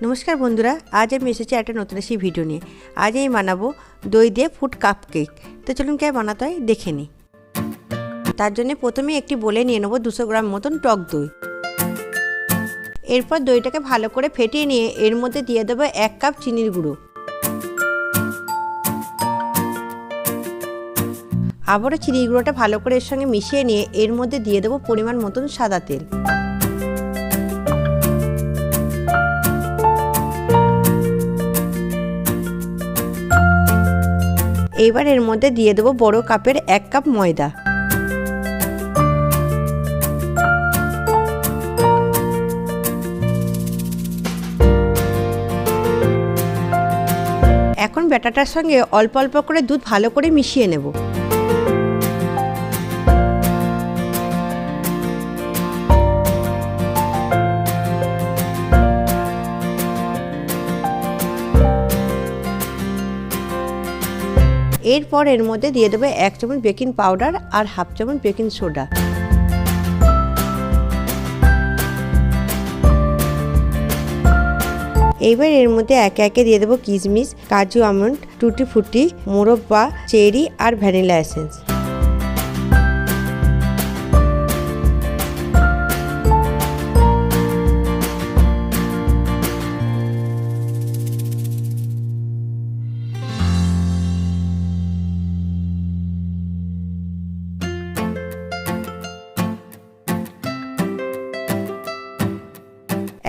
नमस्कार बंधुरा आज আমি এসেছি একটা নতুন রেসিপি ভিডিও নিয়ে। আজ আমি বানাবো দই দিয়ে ফুড কাপ কেক। তো চলুন কিভাবে বানাতে হয় দেখে নিই। তার জন্য প্রথমে একটি বোলে নিয়ে নেব 200 গ্রাম মতন টক দই। এরপর দইটাকে ভালো করে ফেটিয়ে নিয়ে এর মধ্যে দিয়ে দেব 1 কাপ চিনির গুঁড়ো। আবারও চিনির গুঁড়োটা ভালো করে এর সঙ্গে মিশিয়ে নিয়ে এর মধ্যে দিয়ে দেব পরিমাণ মতন সাদা তেল। এবার এর মধ্যে দিয়ে দেব বড় কাপের 1 কাপ ময়দা। এখন ব্যাটারটার সঙ্গে অল্প অল্প করে দুধ ভালো করে মিশিয়ে নেব। এরপর এর মধ্যে দিয়ে দেবো 1 চামচ বেকিং পাউডার আর হাফ চামচ বেকিং সোডা। এইবার এর মধ্যে একে একে দিয়ে দেবো কিশমিশ, কাজু, আমন্ড, টুটি ফুটি, মোরব্বা, চেরি আর ভ্যানিলা এসেন্স।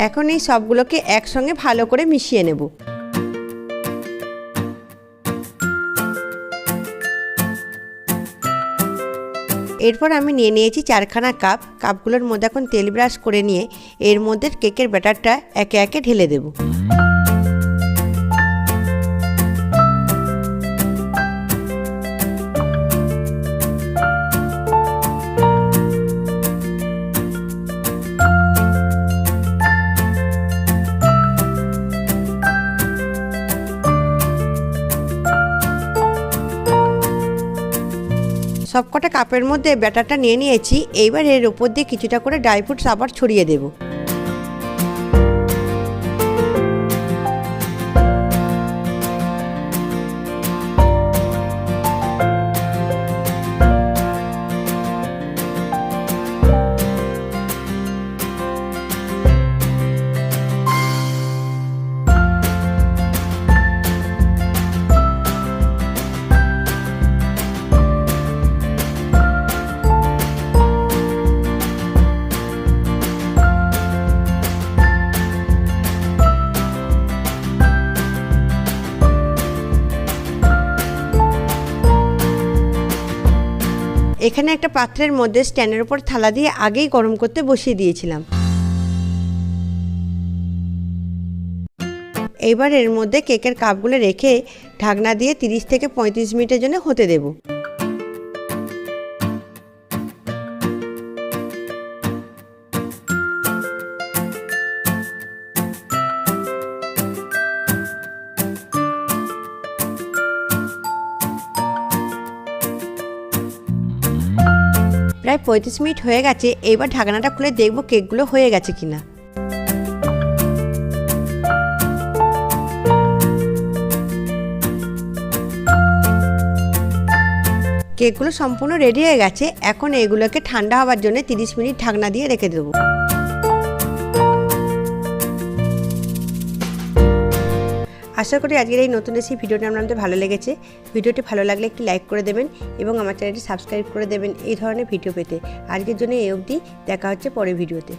এখন এই সবগুলোকে একসঙ্গে ভালো করে মিশিয়ে নেব। এরপর আমি নিয়ে নিয়েছি 4খানা কাপ। কাপগুলোর মধ্যে এখন তেল ব্রাশ করে নিয়ে এর মধ্যে কেকের ব্যাটারটা একে একে ঢেলে দেব। সবকটা কাপের মধ্যে ব্যাটারটা নিয়ে নিয়েছি। এইবার এর উপর দিয়ে কিছুটা করে ড্রাই ফ্রুটস আবার ছড়িয়ে দেব। এখানে একটা পাত্রের মধ্যে স্ট্যান্ডের উপর থালা দিয়ে আগেই গরম করতে বসিয়ে দিয়েছিলাম। এইবার এর মধ্যে কেকের কাপগুলো রেখে ঢাকনা দিয়ে 30 থেকে 35 মিনিটের জন্য হতে দেব। প্রায় 35 মিনিট হয়ে গেছে। এবার ঢাকনাটা খুলে দেখব কেকগুলো হয়ে গেছে কিনা। কেকগুলো সম্পূর্ণ রেডি হয়ে গেছে। এখন এগুলোকে ঠান্ডা হওয়ার জন্য 30 মিনিট ঢাকনা দিয়ে রেখে দেবো। আশা করি আজকের এই নতুন রেসিপি ভিডিওটি আপনাদের ভালো লেগেছে। ভিডিওটি ভালো লাগলে একটি লাইক করে দেবেন এবং আমার চ্যানেলটি সাবস্ক্রাইব করে দেবেন এই ধরনের ভিডিও পেতে। আজকের জন্য এই অবধি, দেখা হচ্ছে পরের ভিডিওতে।